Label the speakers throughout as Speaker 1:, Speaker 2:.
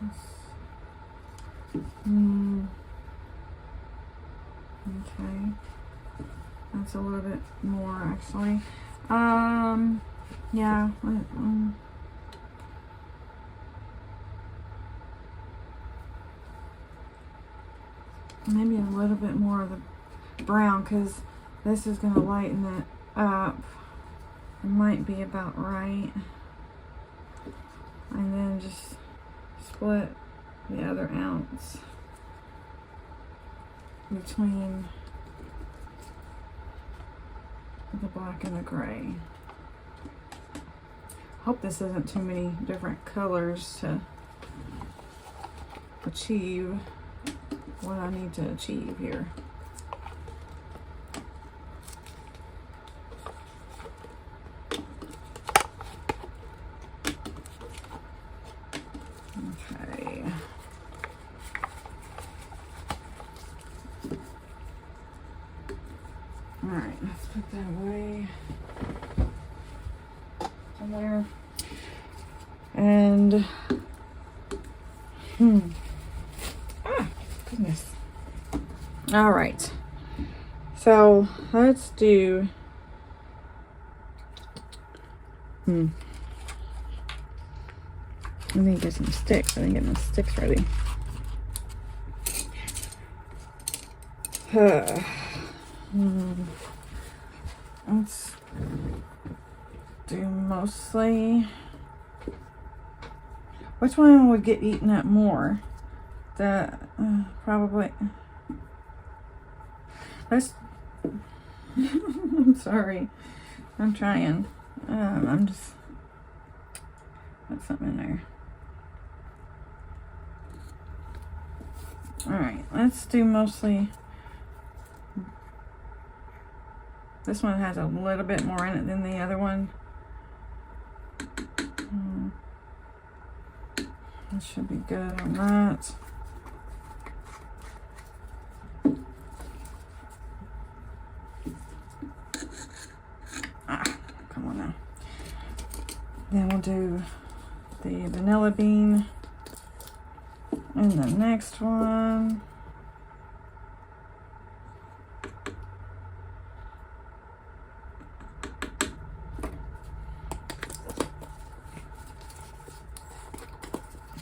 Speaker 1: Okay. That's a little bit more actually. Yeah. Maybe a little bit more of the brown, because this is going to lighten it up. It might be about right. And then just split the other ounce between the black and the gray. Hope this isn't too many different colors to achieve what I need to achieve here. Okay. All right, let's put that away somewhere. And goodness. All right, so let's do I need to get some sticks. I didn't get my sticks ready. Let's do mostly. Which one would get eaten up more? Probably. Let's. I'm sorry. I'm trying. I'm just. Put something in there. Alright, let's do mostly. This one has a little bit more in it than the other one. That should be good on that. Come on now. Then we'll do the vanilla bean in the next one.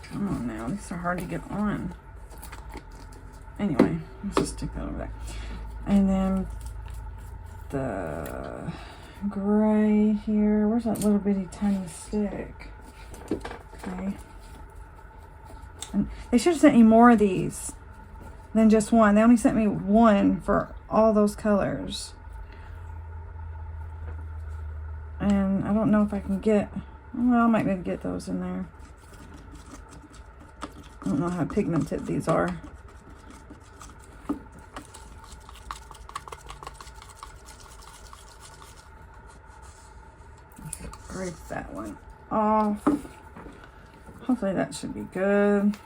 Speaker 1: Come on now, these are hard to get on. Anyway, let's just stick that over there. And then the gray here. Where's that little bitty tiny stick? Okay. And they should have sent me more of these than just one. They only sent me one for all those colors. And I don't know if I can get, well, I might be able to get those in there. I don't know how pigmented these are. Break that one off. Hopefully that should be good.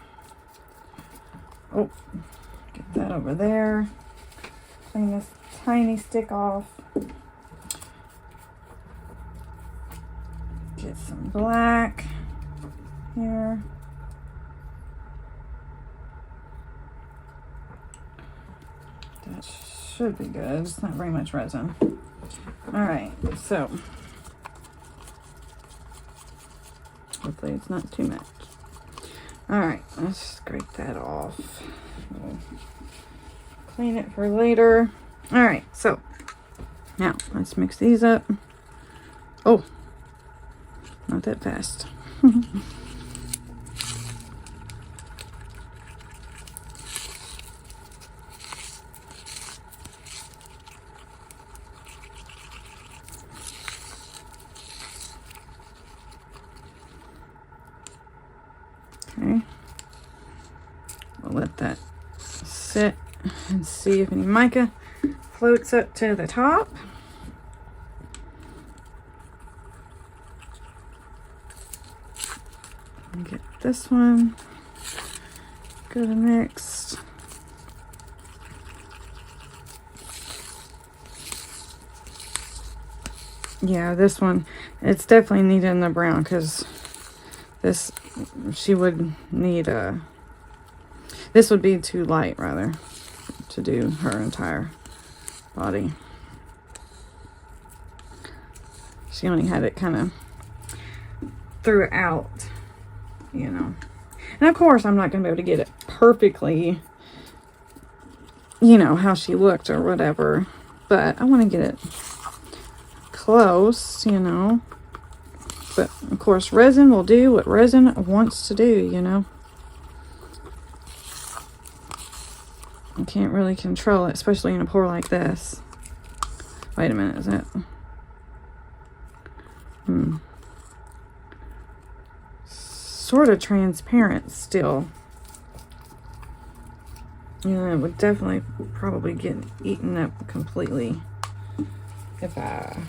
Speaker 1: Oh, get that over there. Clean this tiny stick off. Get some black here. That should be good. It's not very much resin. All right, so hopefully it's not too much. All right, let's scrape that off. We'll clean it for later. All right, so now let's mix these up. Oh, not that fast. Okay, we'll let that sit and see if any mica floats up to the top. And get this one good and mixed. Yeah, this one, it's definitely needed in the brown because This, she would need a, this would be too light rather to do her entire body. She only had it kind of throughout, you know. And of course, I'm not going to be able to get it perfectly, you know, how she looked or whatever. But I want to get it close, you know. But, of course, resin will do what resin wants to do, you know. You can't really control it, especially in a pour like this. Wait a minute, is that... Sort of transparent still. Yeah, it would definitely probably get eaten up completely if I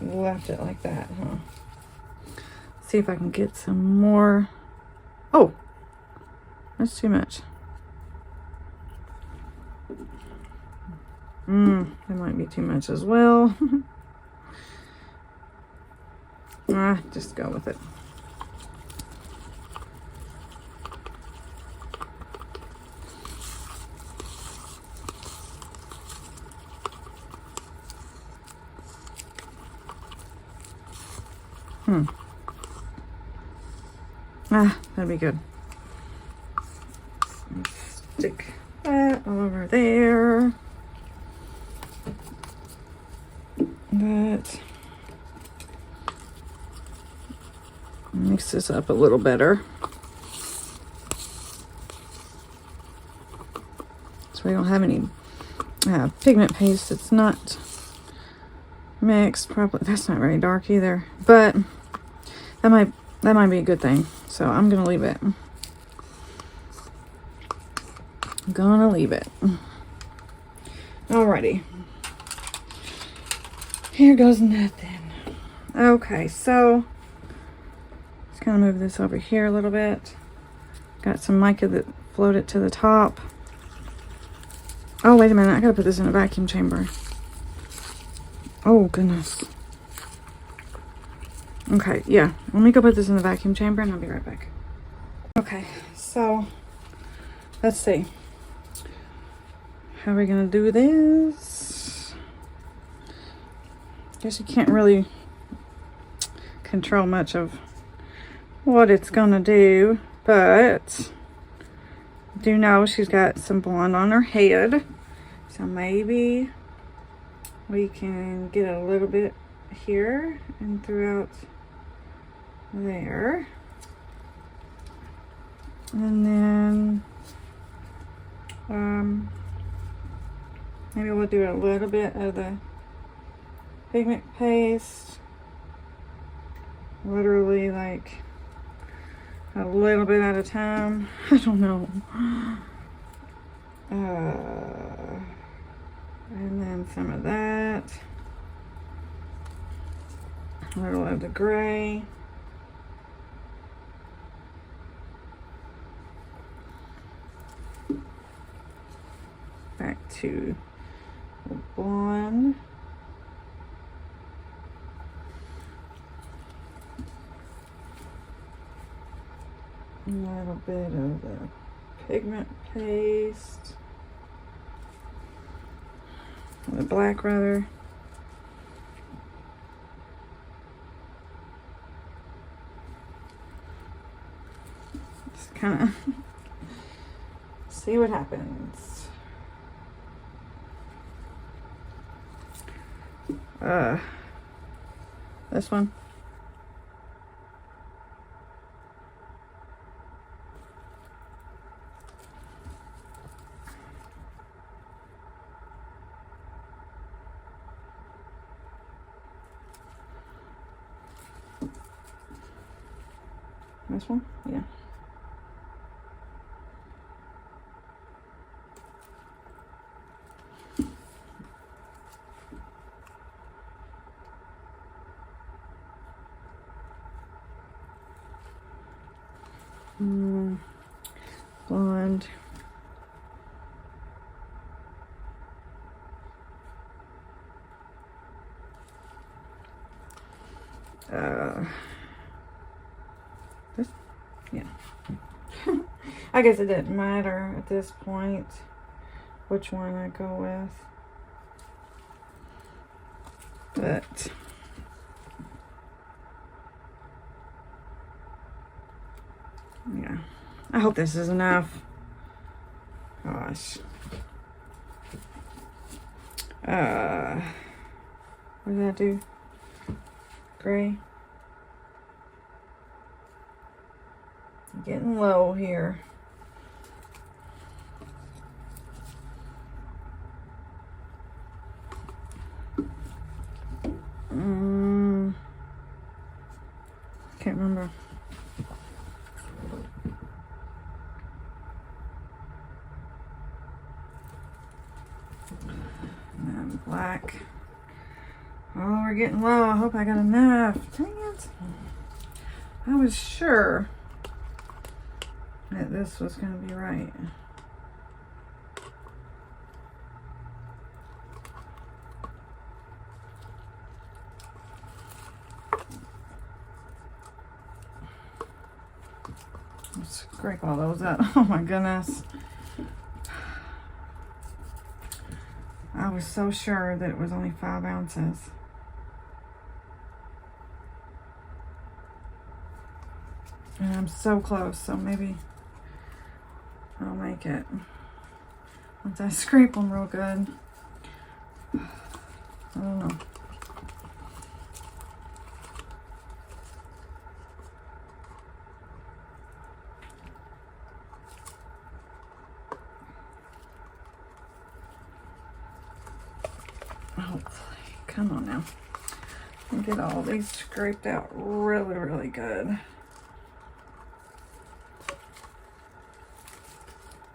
Speaker 1: left it like that, huh? See if I can get some more. Oh, that's too much. That might be too much as well. Just go with it. That'd be good. Stick that over there. That. Mix this up a little better. So we don't have any pigment paste. It's not mixed properly. That's not very dark either, but that might be a good thing. So I'm gonna leave it. I'm gonna leave it. Alrighty. Here goes nothing. Okay, so just kind of move this over here a little bit. Got some mica that floated to the top. Oh, wait a minute. I gotta put this in a vacuum chamber. Oh, goodness. Okay, yeah. Let me go put this in the vacuum chamber and I'll be right back. Okay, so let's see. How are we gonna do this? Guess you can't really control much of what it's gonna do, but I do know she's got some blonde on her head, so maybe we can get a little bit here and throughout there, and then maybe we'll do a little bit of the pigment paste, literally like a little bit at a time. I don't know. And then some of that, a little of the gray. Back to the blonde. A little bit of the pigment paste. The black rather. Just kind of see what happens. This one. This one? Yeah. Blonde. This, yeah. I guess it didn't matter at this point which one I go with. But yeah, I hope this is enough. Gosh. What did I do? Gray. Getting low here. Can't remember. And black. Oh, we're getting low. I hope I got enough. Dang it. I was sure that this was going to be right. Let's scrape all those up. Oh my goodness. I was so sure that it was only 5 ounces. And I'm so close, so maybe I'll make it. Once I scrape them real good. I don't know. Hopefully. Come on now. And get all these scraped out really, really good.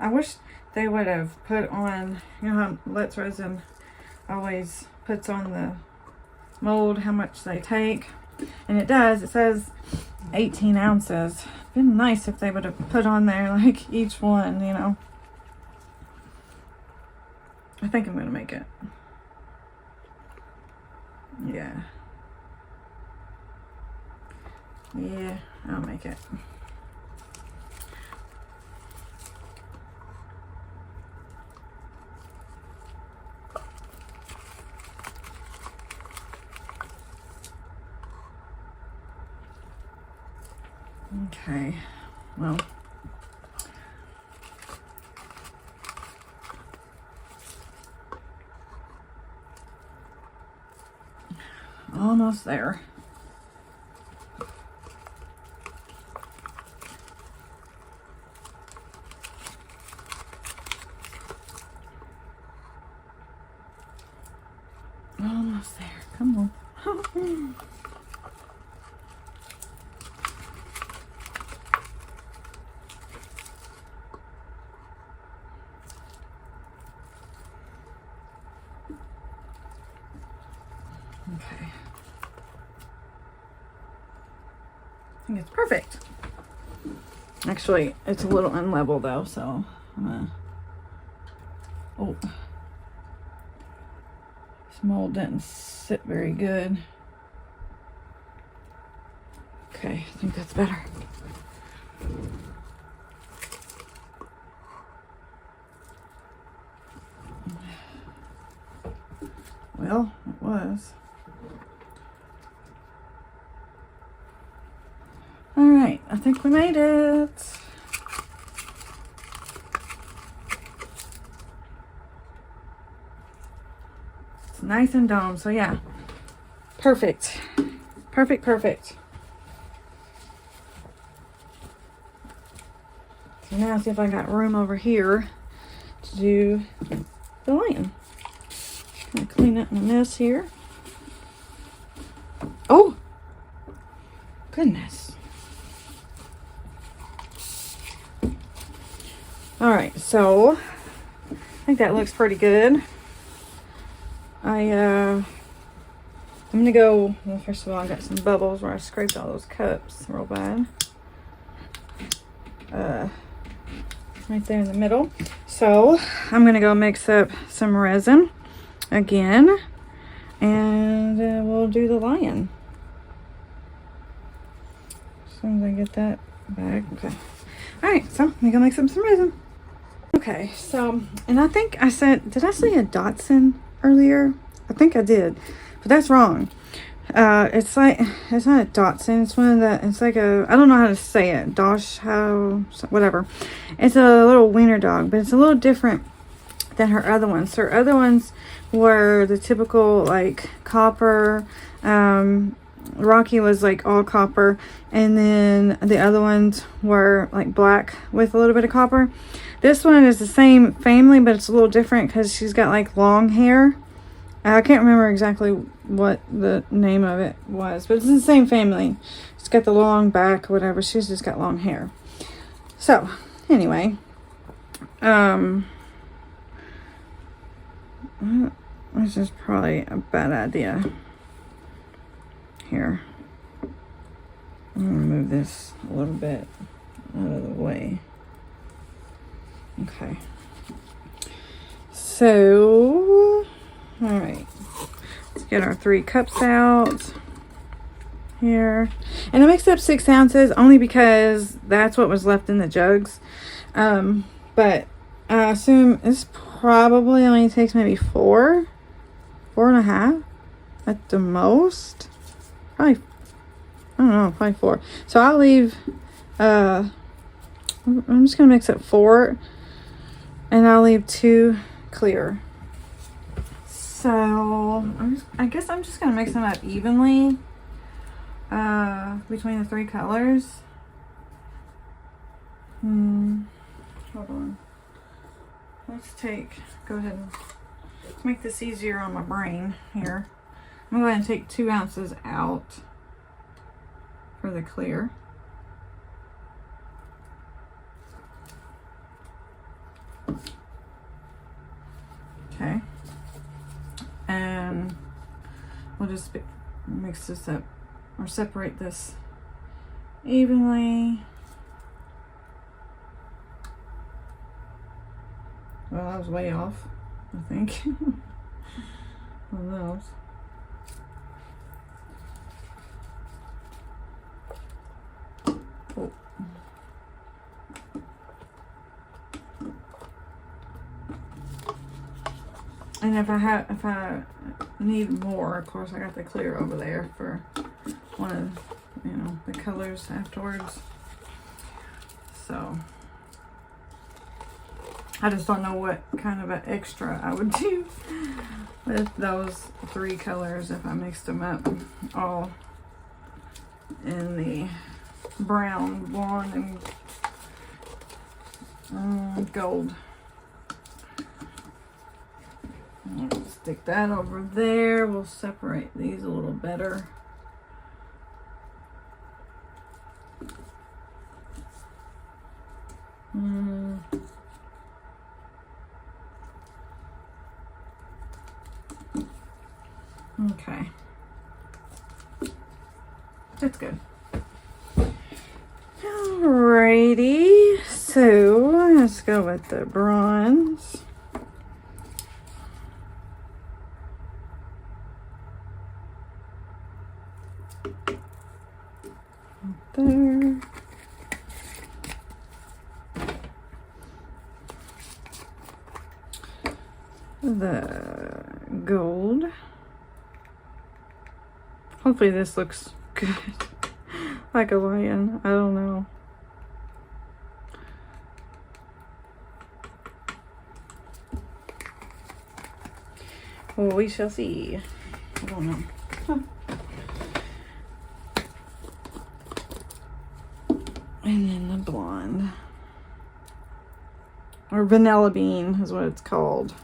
Speaker 1: I wish they would have put on, you know how Let's Resin always puts on the mold how much they take, and it does. It says 18 ounces. It'd been nice if they would have put on there like each one, you know. I think I'm gonna make it. Yeah. Yeah, I'll make it. Okay, well, almost there. Almost there, come on. Okay. I think it's perfect. Actually, it's a little unlevel though, so I'm gonna... Oh. This mold didn't sit very good. Okay, I think that's better. Well, it was. All right, I think we made it. It's nice and domed, so yeah, perfect. Perfect, perfect. So now see if I got room over here to do the lion. Gonna clean up my mess here. Oh, goodness. All right, so I think that looks pretty good. I'm gonna go, well, first of all, I got some bubbles where I scraped all those cups real bad. Right there in the middle. So I'm gonna go mix up some resin again, and we'll do the lion. As soon as I get that Bag. Okay. All right. So we're gonna make some resin. Okay. So, and I think I said, did I say a Dotson earlier? I think I did, but that's wrong. It's like, it's not a Dotson. It's one of the, it's like a, I don't know how to say it. Dosh, how, whatever. It's a little wiener dog, but it's a little different than her other ones. Her other ones were the typical like copper. Rocky was like all copper, and then the other ones were like black with a little bit of copper. This one is the same family, but it's a little different because she's got like long hair. I can't remember exactly what the name of it was, but it's in the same family. It's got the long back or whatever. She's just got long hair. So anyway, this is probably a bad idea. Here, I'm gonna move this a little bit out of the way. Okay. So, all right, let's get our 3 cups out here. And I mixed up 6 ounces only because that's what was left in the jugs. But I assume this probably only takes maybe 4.5 at the most. Probably, I don't know, probably 4. So I'll leave, I'm just going to mix up 4, and I'll leave 2 clear. So I guess I'm just going to mix them up evenly between the 3 colors. Hold on. Let's go ahead and make this easier on my brain here. I'm going to go ahead and take 2 ounces out for the clear. Okay. And we'll just mix this up or separate this evenly. Well, I was way off, I think. On those. Oh. And if I need more, of course, I got the clear over there for one of, the colors afterwards. So I just don't know what kind of an extra I would do with those 3 colors if I mixed them up all in the brown, blonde, and gold. I'll stick that over there. We'll separate these a little better. Okay. That's good. Alrighty. So let's go with the bronze. There. The gold. Hopefully this looks good. Like a lion. I don't know. Well, we shall see. I don't know. Huh. And then the blonde. Or vanilla bean is what it's called.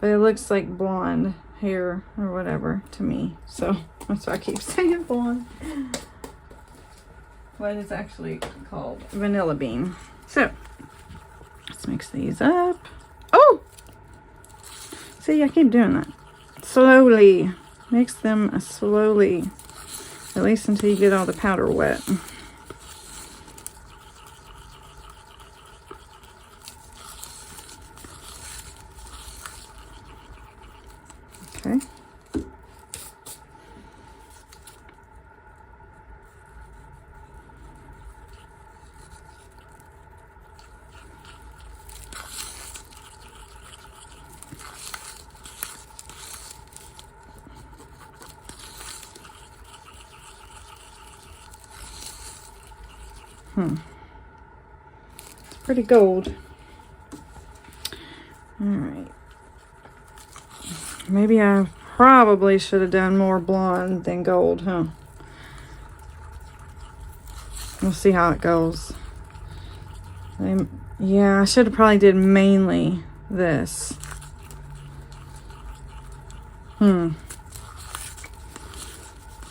Speaker 1: But it looks like blonde hair or whatever to me. So that's why I keep saying blonde. But it's actually called vanilla bean. So let's mix these up. Oh! See, I keep doing that. Slowly. Mix them slowly. At least until you get all the powder wet. Okay. It's pretty gold. Alright. Maybe I probably should have done more blonde than gold, huh? We'll see how it goes. Yeah, I should have probably did mainly this.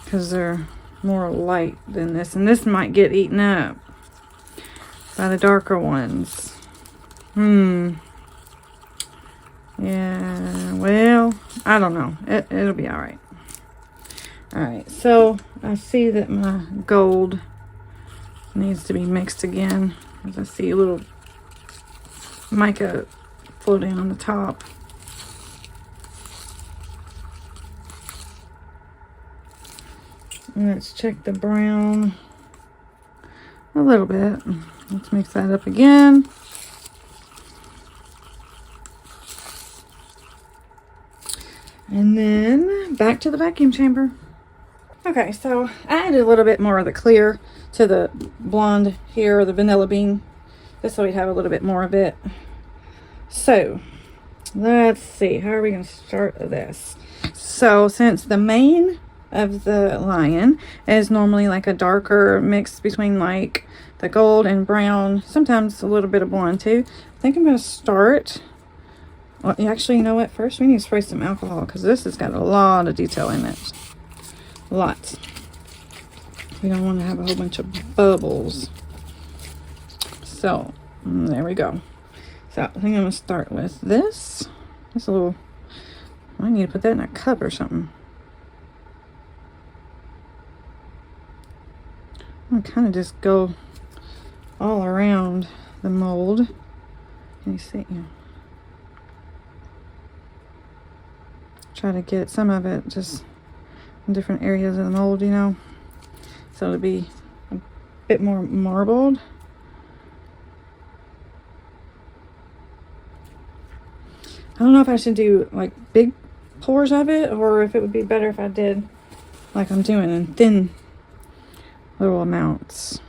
Speaker 1: Because they're more light than this. And this might get eaten up by the darker ones. Yeah, well, I don't know. It'll be alright. Alright, so I see that my gold needs to be mixed again. As I see a little mica floating on the top. Let's check the brown a little bit. Let's mix that up again. And then back to the vacuum chamber. Okay, so I added a little bit more of the clear to the blonde here, or the vanilla bean, just so we'd have a little bit more of it. So let's see, how are we going to start this? So since the mane of the lion is normally like a darker mix between like the gold and brown, sometimes a little bit of blonde too, I think I'm going to start. Well, actually, you know what? First, we need to spray some alcohol because this has got a lot of detail in it. Lots. We don't want to have a whole bunch of bubbles. So, there we go. So, I think I'm going to start with this. It's a little... I need to put that in a cup or something. I'm going to kind of just go all around the mold. Can you see? Yeah. Try to get some of it just in different areas of the mold, you know, so it'll be a bit more marbled. I don't know if I should do like big pours of it, or if it would be better if I did like I'm doing in thin little amounts.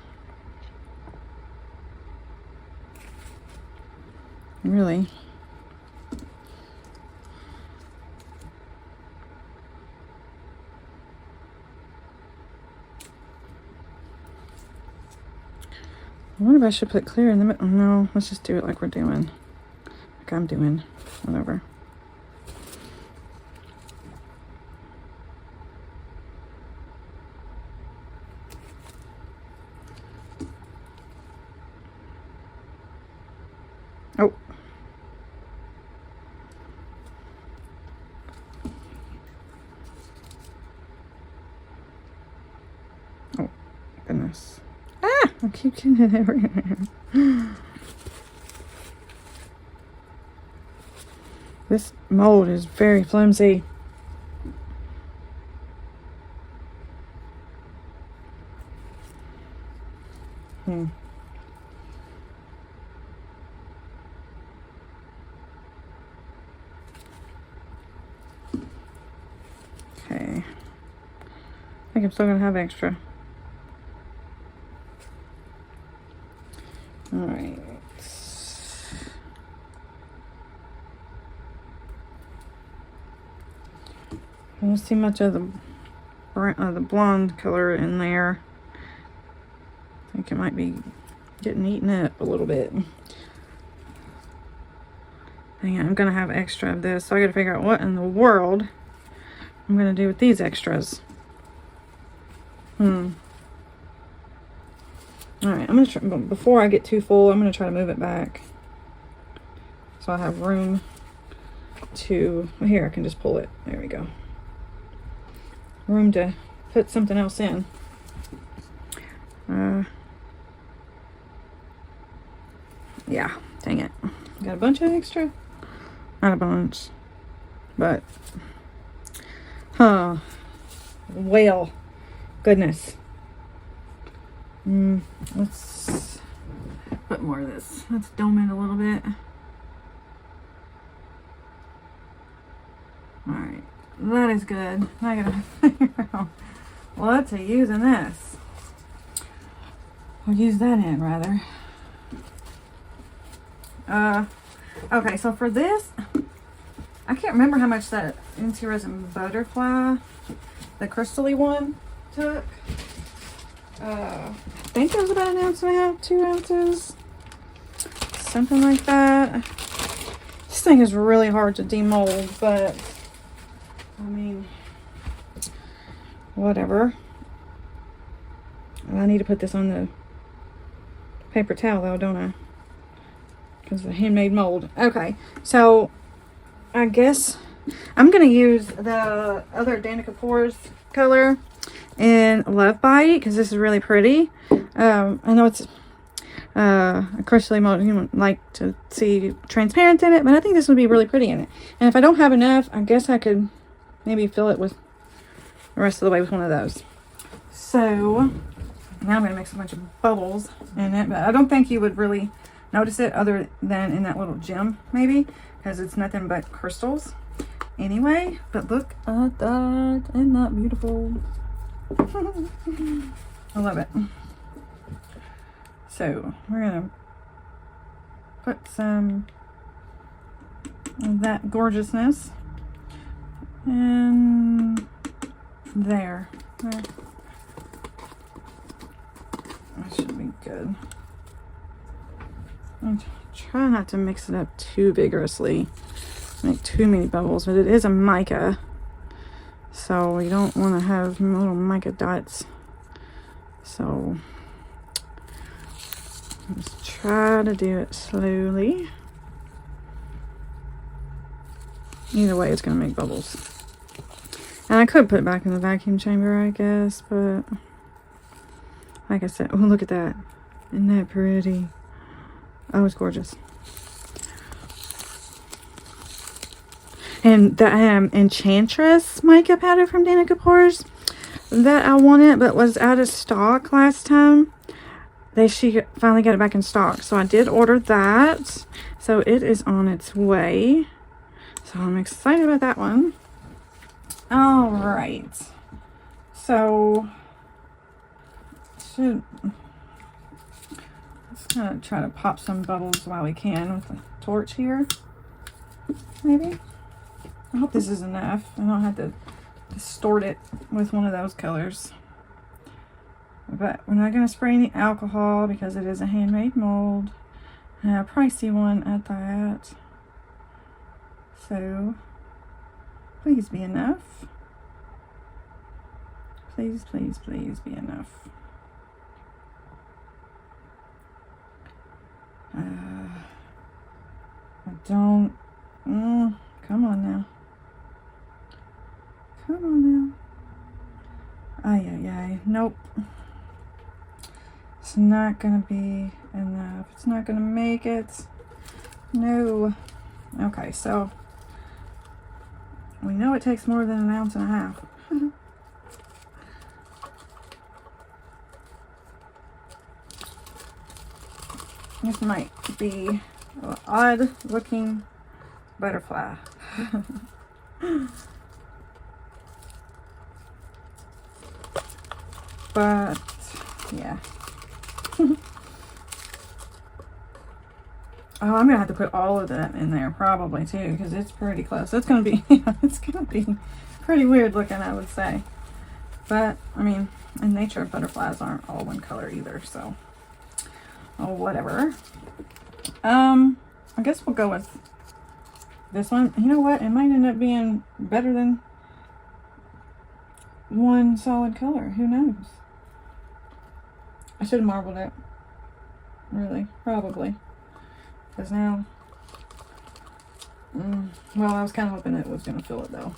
Speaker 1: Really. I wonder if I should put clear in the middle. No, let's just do it like we're doing. Like I'm doing. Whatever. Oh. Oh, goodness. I keep getting it everywhere. This mold is very flimsy. Okay. I think I'm still gonna have extra. Alright. I don't see much of the blonde color in there. I think it might be getting eaten up a little bit. Hang on, I'm gonna have extra of this, so I gotta figure out what in the world I'm gonna do with these extras. Alright, I'm gonna try, but before I get too full, I'm gonna try to move it back so I have room to, well, here I can just pull it. There we go. Room to put something else in. Yeah, dang it. Got a bunch of extra? Not a bunch, but well, goodness. Let's put more of this. Let's dome it a little bit. Alright, that is good. Now I gotta figure out what to use in this. I'll use that in rather. Okay, so for this, I can't remember how much that Resin Butterfly, the crystally one, took. I think it was about 1.5 ounces, 2 ounces, something like that. This thing is really hard to demold, but I mean, whatever. I need to put this on the paper towel though, don't I? Because the handmade mold. Okay, so I guess I'm gonna use the other Danica Pores color in Love Bite because this is really pretty. I know it's a crystally mold, you would like to see transparent in it, but I think this would be really pretty in it. And if I don't have enough, I guess I could maybe fill it with the rest of the way with one of those. So now I'm gonna mix a bunch of bubbles in it, but I don't think you would really notice it other than in that little gem maybe, because it's nothing but crystals anyway. But look at that, isn't that beautiful? I love it. So we're gonna put some of that gorgeousness in there. That should be good. I try not to mix it up too vigorously, make too many bubbles, but it is a mica, so you don't want to have little mica dots. So just try to do it slowly. Either way, it's going to make bubbles. And I could put it back in the vacuum chamber, I guess, but like I said, oh, look at that. Isn't that pretty? Oh, it's gorgeous. And the Enchantress mica powder from Danica Pores that I wanted but was out of stock last time, she finally got it back in stock, so I did order that, so it is on its way, so I'm excited about that one. All right, so let's kind of try to pop some bubbles while we can with the torch here, maybe. I hope this is enough. I don't have to distort it with one of those colors. But we're not going to spray any alcohol because it is a handmade mold. And a pricey one at that. So, please be enough. Please, please, please be enough. I don't... come on now. Come on now. Ay, ay, ay. Nope. It's not gonna be enough. It's not gonna make it. No. Okay, so we know it takes more than 1.5 ounces. This might be an odd looking butterfly. But yeah. Oh, I'm gonna have to put all of that in there probably too, because it's pretty close. It's gonna be it's gonna be pretty weird looking, I would say. But I mean, in nature, butterflies aren't all one color either, so oh, whatever. I guess we'll go with this one. You know what? It might end up being better than one solid color. Who knows? I should have marbled it. Really, probably. Because now, well, I was kind of hoping it was going to fill it though.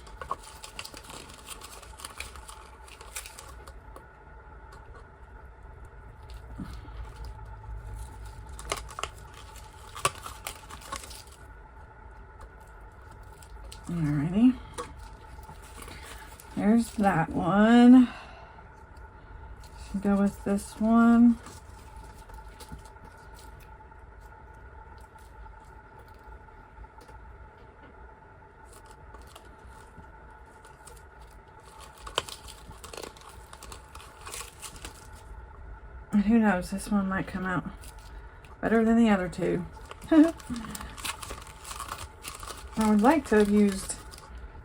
Speaker 1: Alrighty. There's that one. Should go with this one. And who knows, this one might come out better than the other two. I would like to have used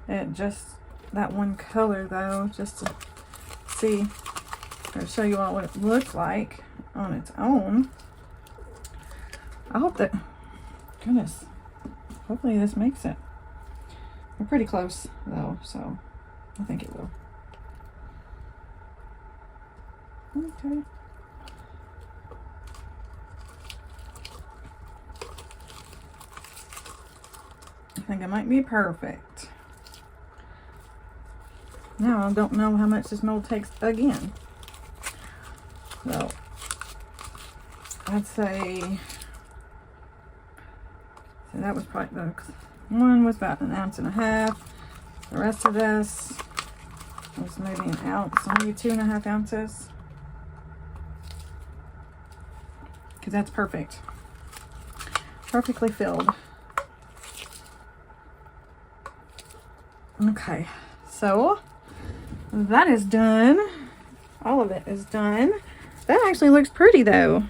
Speaker 1: it just that one color though, just to see or show you all what it looks like on its own. I hope that, goodness, hopefully this makes it. We're pretty close though, so I think it will. Okay. I think it might be perfect. Now I don't know how much this mold takes again. So I'd say, so that was probably, the one was about 1.5 ounces. The rest of this was maybe 1 ounce, maybe 2.5 ounces. Because that's perfect. Perfectly filled. Okay, so that is done. All of it is done. That actually looks pretty though.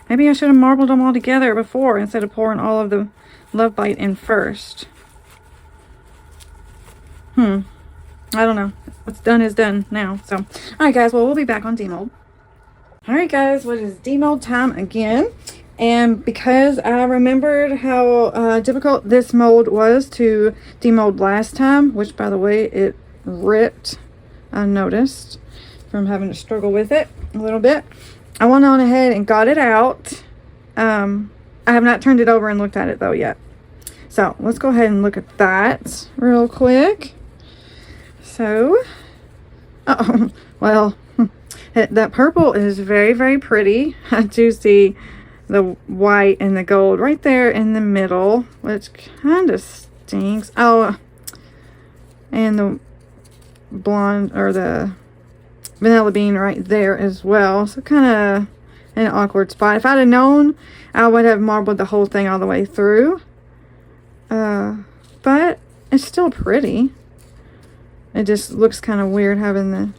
Speaker 1: Maybe I should have marbled them all together before instead of pouring all of the Love Bite in first. I don't know. What's done is done now. So, alright guys, well, we'll be back on demold. Alright guys, well, it is demold time again. And because I remembered how difficult this mold was to demold last time, which by the way, it ripped, I noticed, from having to struggle with it a little bit. I went on ahead and got it out. I have not turned it over and looked at it though yet. So let's go ahead and look at that real quick. So, well, that purple is very, very pretty. I do see the white and the gold right there in the middle, which kind of stinks. Oh, and the blonde or the vanilla bean right there as well. So kind of an awkward spot. If I'd have known, I would have marbled the whole thing all the way through. But it's still pretty. It just looks kind of weird having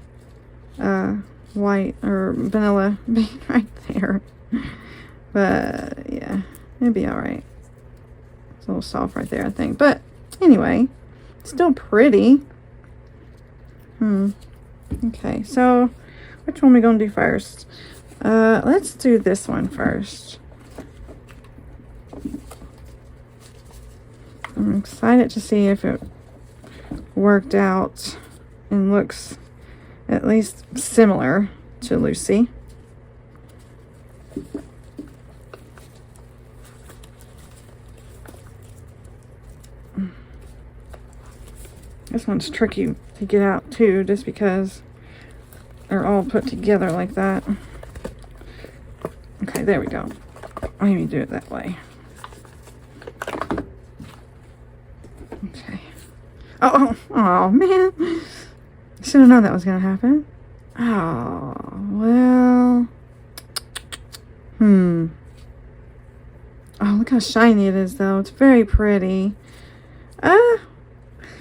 Speaker 1: the white or vanilla bean right there. But yeah, it'd be all right. It's a little soft right there, I think. But anyway, still pretty. Okay, so which one are we gonna do first? Let's do this one first. I'm excited to see if it worked out and looks at least similar to Lucy. This one's tricky to get out too, just because they're all put together like that. Okay, there we go. Let me do it that way. Okay. Oh man. Should have known that was gonna happen. Oh, well. Oh, look how shiny it is though. It's very pretty.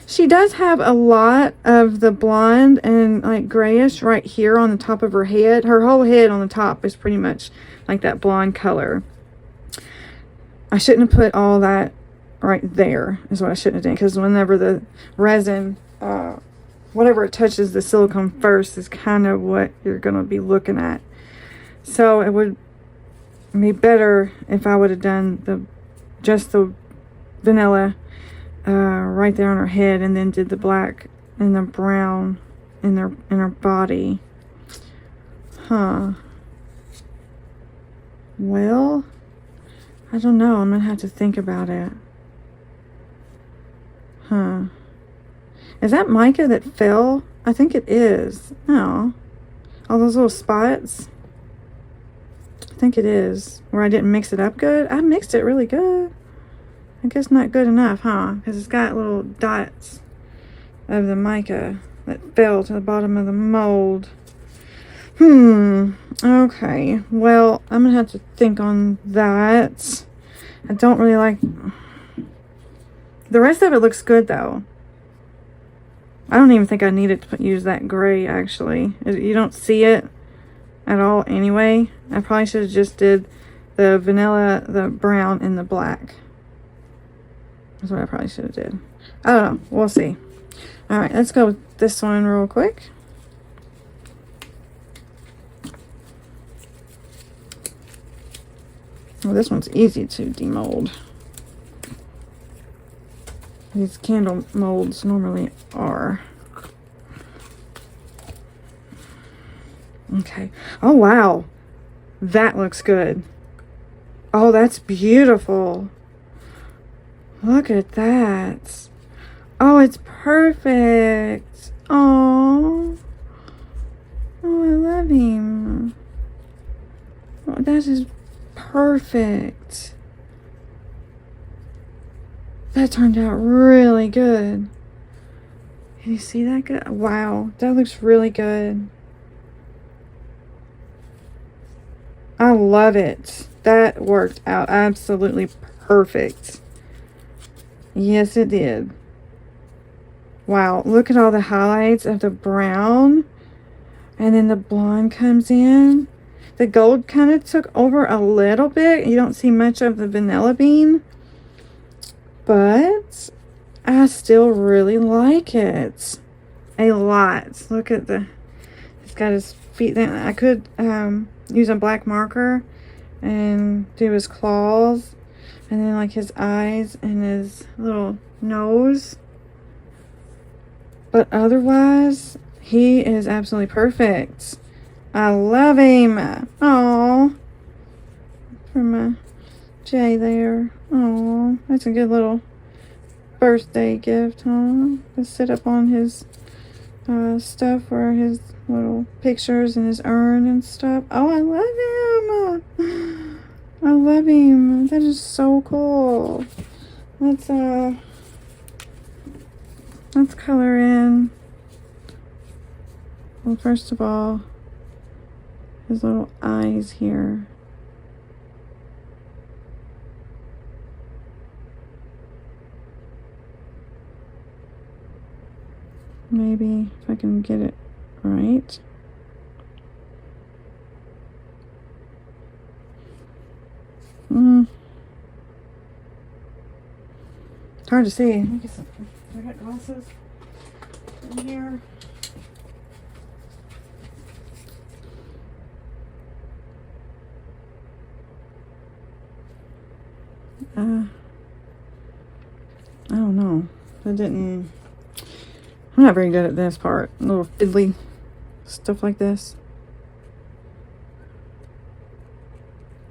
Speaker 1: She does have a lot of the blonde and like grayish right here on the top of her head. Her whole head on the top is pretty much like that blonde color. I shouldn't have put all that right there is what I shouldn't have done, because whenever the resin, whatever it touches the silicone first is kind of what you're going to be looking at. So it would be better if I would have done just the vanilla right there on her head, and then did the black and the brown in her body. Well, I don't know. I'm gonna have to think about it. Is that mica that fell? I think it is. Oh, all those little spots. I think it is. Where I didn't mix it up good. I mixed it really good. I guess not good enough, huh? Because it's got little dots of the mica that fell to the bottom of the mold. Okay. Well, I'm going to have to think on that. I don't really like... The rest of it looks good, though. I don't even think I needed to use that gray, actually. You don't see it at all anyway. I probably should have just did the vanilla, the brown, and the black. That's what I probably should have did. I don't know. We'll see. All right, let's go with this one real quick. Well, this one's easy to demold. These candle molds normally are. Okay. Oh, wow. That looks good. Oh, that's beautiful. Look at that. Oh, it's perfect. Oh. Oh, I love him. Oh, that is perfect. That turned out really good. Can you see that good? Wow, that looks really good. I love it. That worked out absolutely perfect. Yes, it did. Wow, look at all the highlights of the brown. And then the blonde comes in. The gold kind of took over a little bit. You don't see much of the vanilla bean. But I still really like it. A lot. Look at the... He's got his feet there. I could use a black marker and do his claws. And then like his eyes and his little nose. But otherwise, he is absolutely perfect. I love him. Oh, from Jay there. Oh, that's a good little birthday gift, huh? To sit up on his stuff for his little pictures and his urn and stuff. Oh, I love him. I love him. That is so cool. Let's color in. Well, first of all, his little eyes here. Maybe if I can get it right. It's hard to see. I guess I got glasses in here. I don't know. That didn't... I'm not very good at this part. Little fiddly stuff like this.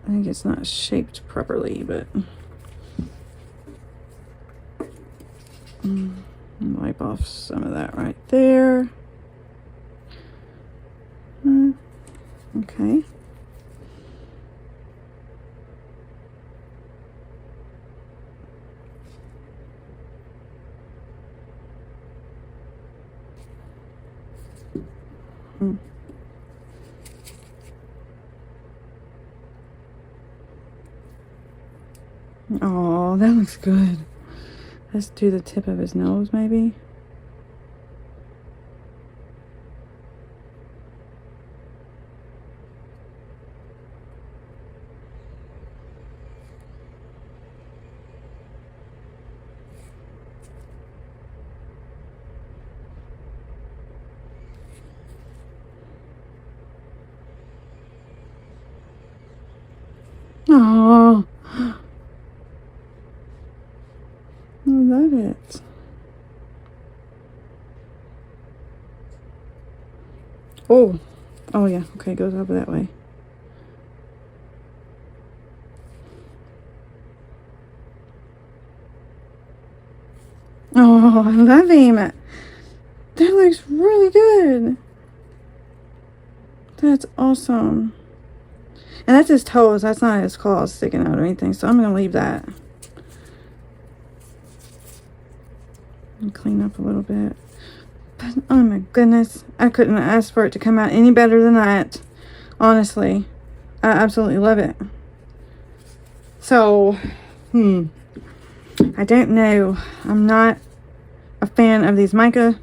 Speaker 1: I think it's not shaped properly, but... wipe off some of that right there. Okay. Oh, that looks good. Let's do the tip of his nose, maybe. Oh, I love it. Oh, oh yeah. Okay, it goes over that way. Oh, I love him. That looks really good. That's awesome. And that's his toes. That's not his claws sticking out or anything. So I'm going to leave that. And clean up a little bit. But, oh my goodness. I couldn't ask for it to come out any better than that. Honestly. I absolutely love it. So, I don't know. I'm not a fan of these mica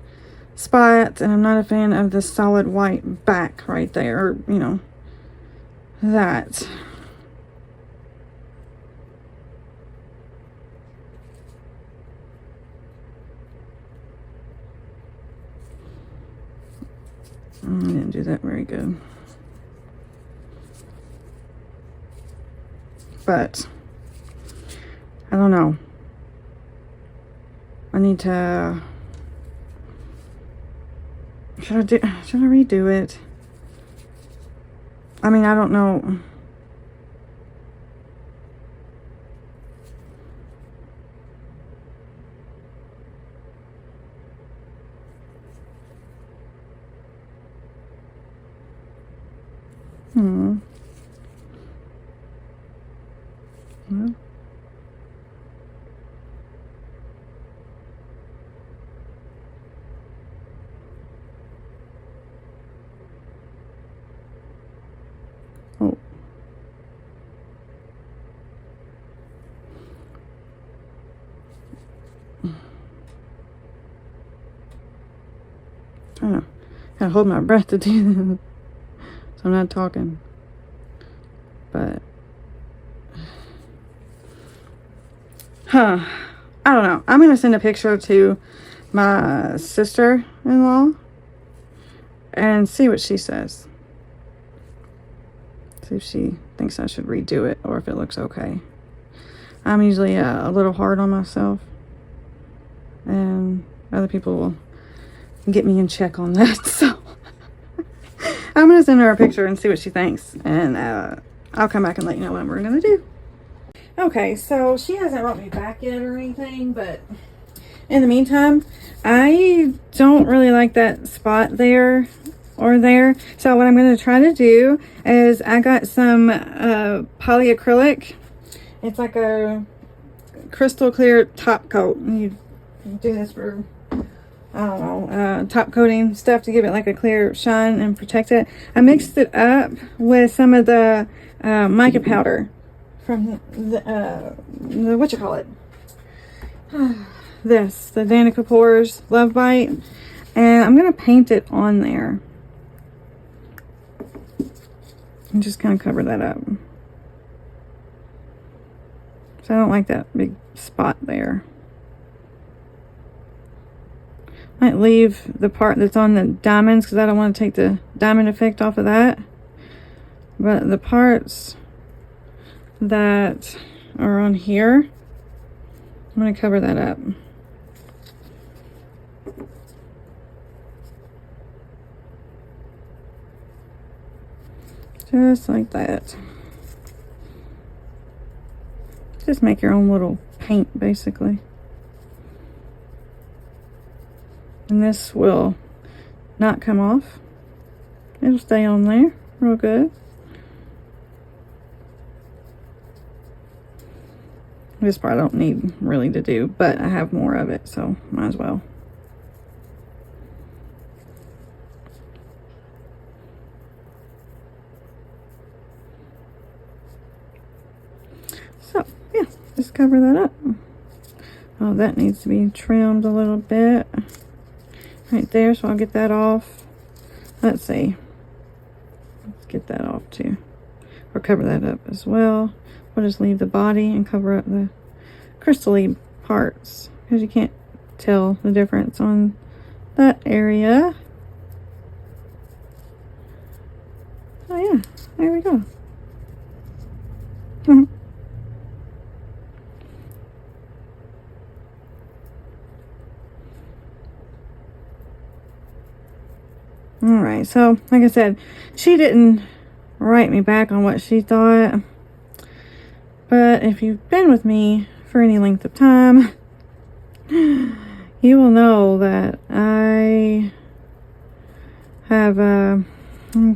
Speaker 1: spots. And I'm not a fan of the solid white back right there. You know. that. I didn't do that very good. But I don't know. I need to, should I redo it? I mean, I don't know. Well. Oh. I gotta hold my breath to do that. So I'm not talking. But I don't know. I'm gonna send a picture to my sister-in-law and see what she says. See if she thinks I should redo it or if it looks okay. I'm usually a little hard on myself, and other people will get me in check on that. So I'm gonna send her a picture and see what she thinks, and I'll come back and let you know what we're gonna do. Okay, so she hasn't wrote me back yet or anything, but in the meantime, I don't really like that spot there or there. So what I'm going to try to do is I got some polyacrylic. It's like a crystal clear top coat. You do this for, I don't know, top coating stuff to give it like a clear shine and protect it. I mixed it up with some of the mica powder from the whatchamacallit, the Danica Pores Love Bite, and I'm gonna paint it on there and just kind of cover that up. So I don't like that big spot there. Might leave the part that's on the diamonds because I don't want to take the diamond effect off of that, but the parts that are on here, I'm going to cover that up. Just like that. Just make your own little paint, basically. And this will not come off. It'll stay on there real good. This part I don't need really to do, but I have more of it, so might as well. So, yeah, just cover that up. Oh, that needs to be trimmed a little bit. Right there, so I'll get that off. Let's see. Let's get that off too. Or cover that up as well. We'll just leave the body and cover up the crystally parts because you can't tell the difference on that area. Oh yeah, there we go. Alright, so like I said, she didn't write me back on what she thought. But if you've been with me for any length of time, you will know that I have I'm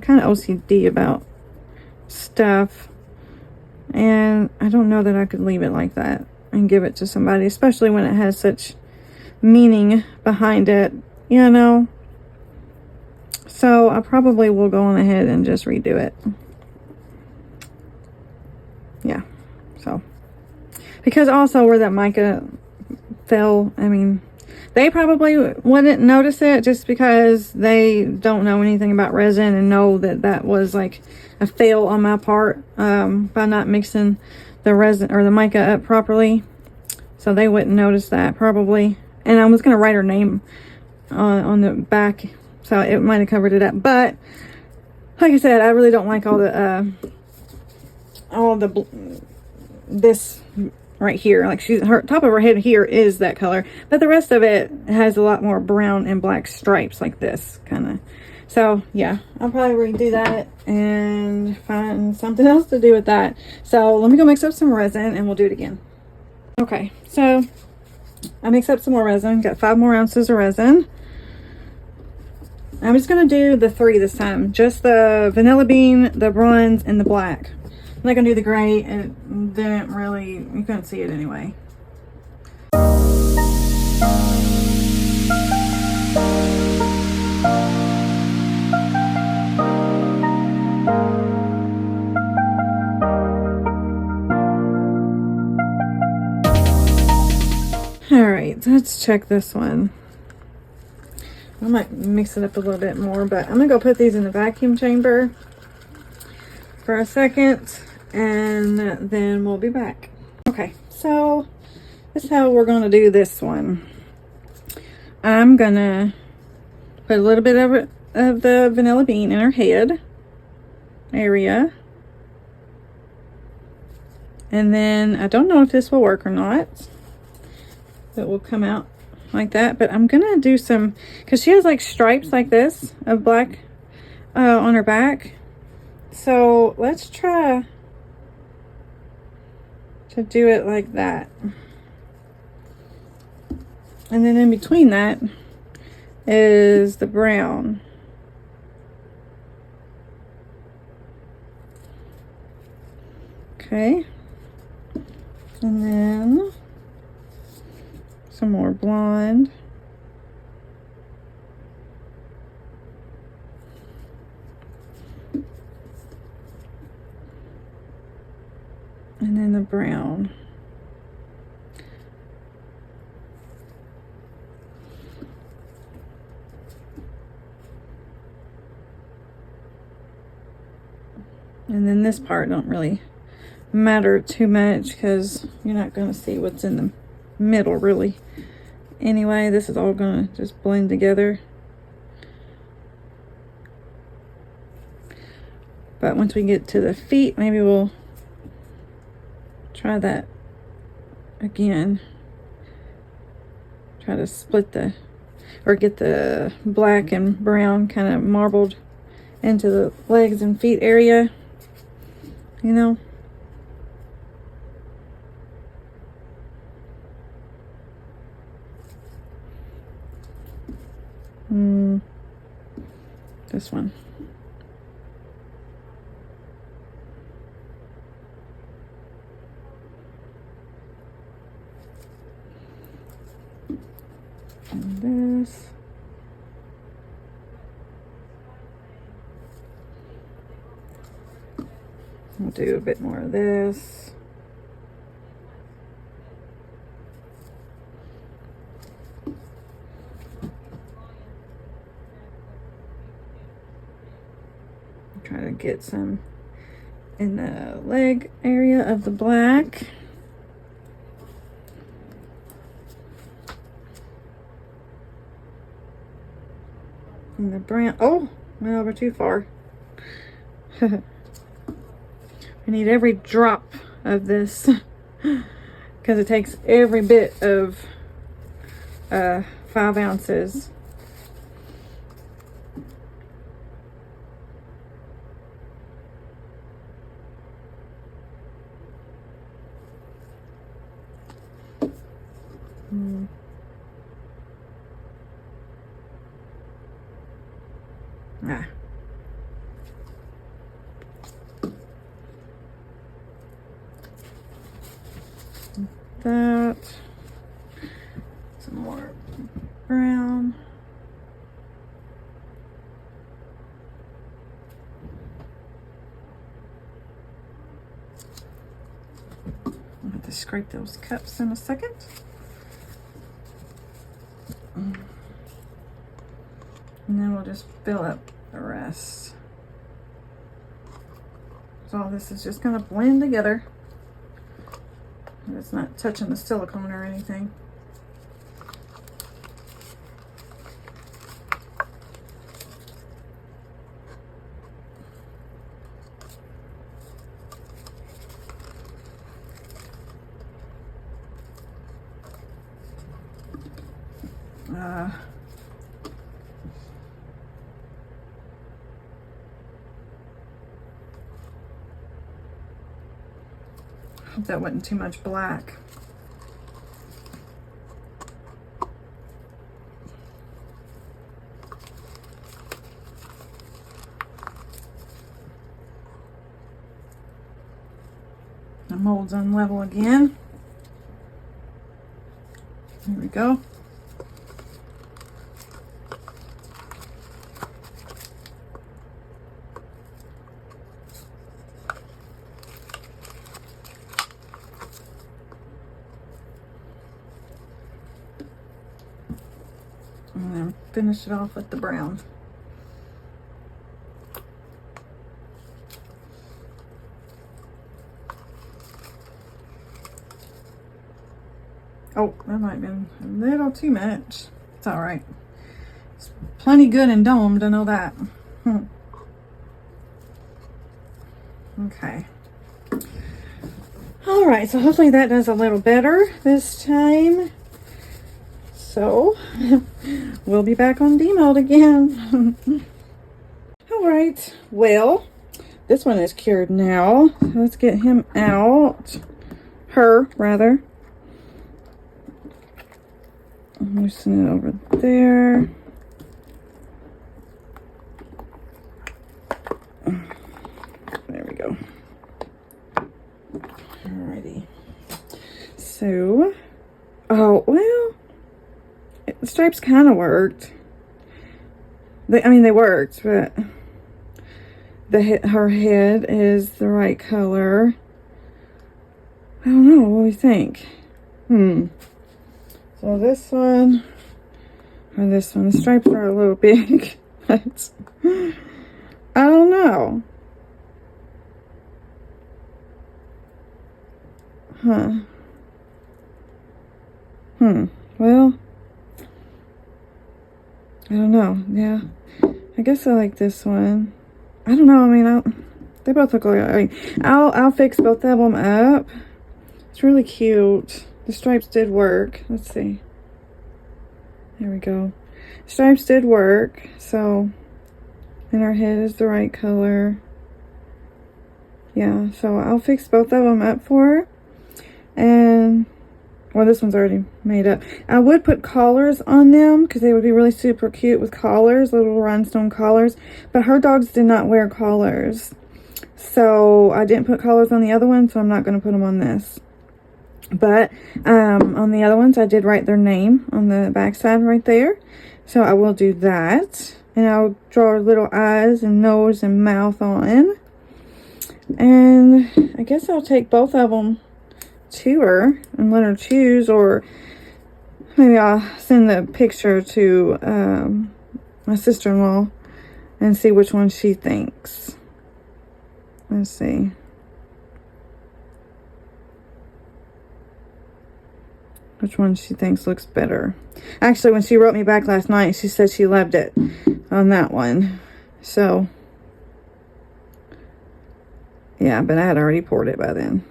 Speaker 1: kind of OCD about stuff, and I don't know that I could leave it like that and give it to somebody, especially when it has such meaning behind it, you know. So I probably will go on ahead and just redo it. Yeah. So, because also where that mica fell, I mean, They probably wouldn't notice it just because they don't know anything about resin and know that that was like a fail on my part by not mixing the resin or the mica up properly. So they wouldn't notice that probably. And I was going to write her name on the back, so it might have covered it up. But like I said, I really don't like all the this right here. Like her top of her head here is that color, but the rest of it has a lot more brown and black stripes like this kind of. So yeah, I'll probably redo that and find something else to do with that. So let me go mix up some resin and we'll do it again. Okay, so I mixed up some more resin. Got 5 more ounces of resin. I'm just going to do the 3 this time. Just the vanilla bean, the bronze, and the black. I'm not going to do the gray. It didn't really, you couldn't see it anyway. Alright, let's check this one. I might mix it up a little bit more, but I'm going to go put these in the vacuum chamber for a second, and then we'll be back. Okay, so this is how we're going to do this one. I'm going to put a little bit of the vanilla bean in her head area. And then I don't know if this will work or not. It will come out like that, but I'm gonna do some, because she has like stripes like this of black on her back. So let's try to do it like that. And then in between that is the brown. Okay. And then some more blonde. And then the brown. And then this part don't really matter too much because you're not going to see what's in the middle really. Anyway, this is all going to just blend together. But once we get to the feet, maybe we'll try that again. Try to split the, or get the black and brown kind of marbled into the legs and feet area, you know. This one. And this. We'll do a bit more of this. Try to get some in the leg area of the black. And the brown. Oh, went over too far. I need every drop of this because it takes every bit of 5 ounces. That. Some more brown. I'll have to scrape those cups in a second. And then we'll just fill up the rest. So all this is just gonna blend together. It's not touching the silicone or anything. Hope that wasn't too much black. The mold's on level again. There we go. And then finish it off with the brown. Oh, that might have been a little too much. It's all right. It's plenty good and domed, I know that. Okay. All right, so hopefully that does a little better this time. So, we'll be back on demold again. All right, well, this one is cured now. Let's get him out. Her, rather. Loosen it over there. There we go. Alrighty. So, oh, well, the stripes kind of worked. They worked, but her head is the right color. I don't know. What do you think? So this one or this one, the stripes are a little big, but I don't know. Well, I don't know. Yeah, I guess I like this one. I don't know. I mean, they both look like. I'll fix both of them up. It's really cute. The stripes did work. Let's see. There we go. Stripes did work. So, and her head is the right color. Yeah, so I'll fix both of them up for her. And, well, this one's already made up. I would put collars on them because they would be really super cute with collars, little rhinestone collars. But her dogs did not wear collars. So, I didn't put collars on the other one, so I'm not going to put them on this. But on the other ones, I did write their name on the back side right there. So I will do that. And I'll draw little eyes and nose and mouth on. And I guess I'll take both of them to her and let her choose. Or maybe I'll send the picture to my sister-in-law and see which one she thinks. Let's see. Which one she thinks looks better. Actually, when she wrote me back last night, she said she loved it on that one. So, yeah, but I had already poured it by then.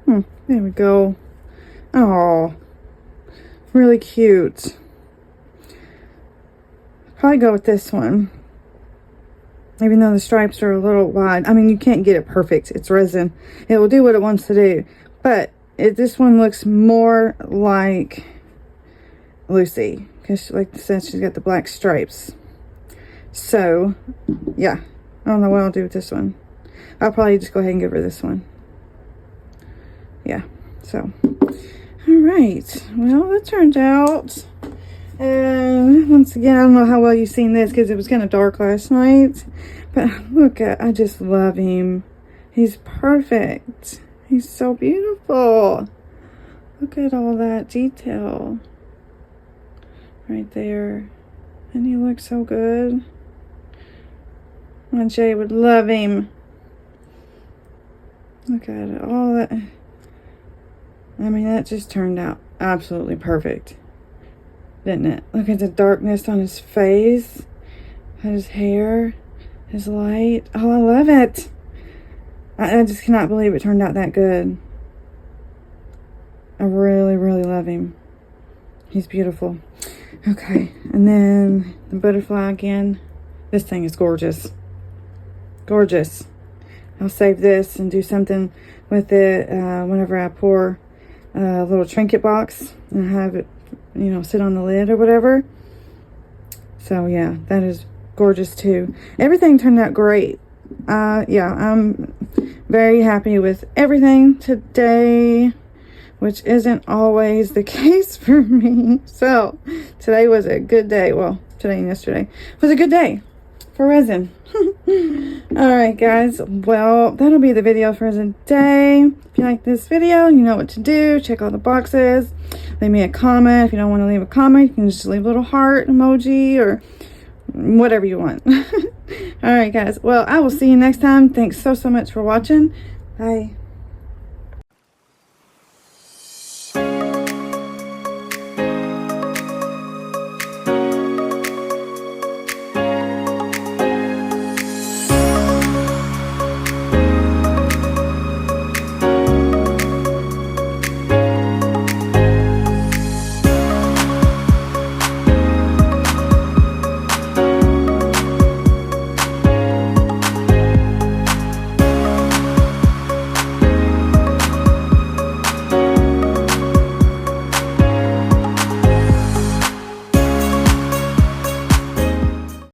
Speaker 1: There we go. Oh, really cute. Probably go with this one. Even though the stripes are a little wide. I mean, you can't get it perfect. It's resin. It will do what it wants to do. But this one looks more like Lucy. Because, like I said, she's got the black stripes. So, yeah. I don't know what I'll do with this one. I'll probably just go ahead and give her this one. Yeah. So, alright. Well, that turned out. And once again, I don't know how well you've seen this because it was kind of dark last night. But look I just love him. He's perfect. He's so beautiful. Look at all that detail. right there. And he looks so good. And Jay would love him. Look at it, all that. I mean, that just turned out absolutely perfect, didn't it? Look at the darkness on his face, his hair, his light. Oh, I love it. I just cannot believe it turned out that good. I really, really love him. He's beautiful. Okay, and then the butterfly again. This thing is gorgeous. Gorgeous. I'll save this and do something with it whenever I pour a little trinket box and have it, you know, sit on the lid or whatever. So yeah, that is gorgeous too. Everything turned out great. Yeah, I'm very happy with everything today, which isn't always the case for me. So today was a good day. Well, today and yesterday was a good day for resin. Alright guys, well, that'll be the video for today. If you like this video, you know what to do. Check all the boxes. Leave me a comment. If you don't want to leave a comment, you can just leave a little heart emoji or whatever you want. Alright guys, well, I will see you next time. Thanks so much for watching. Bye.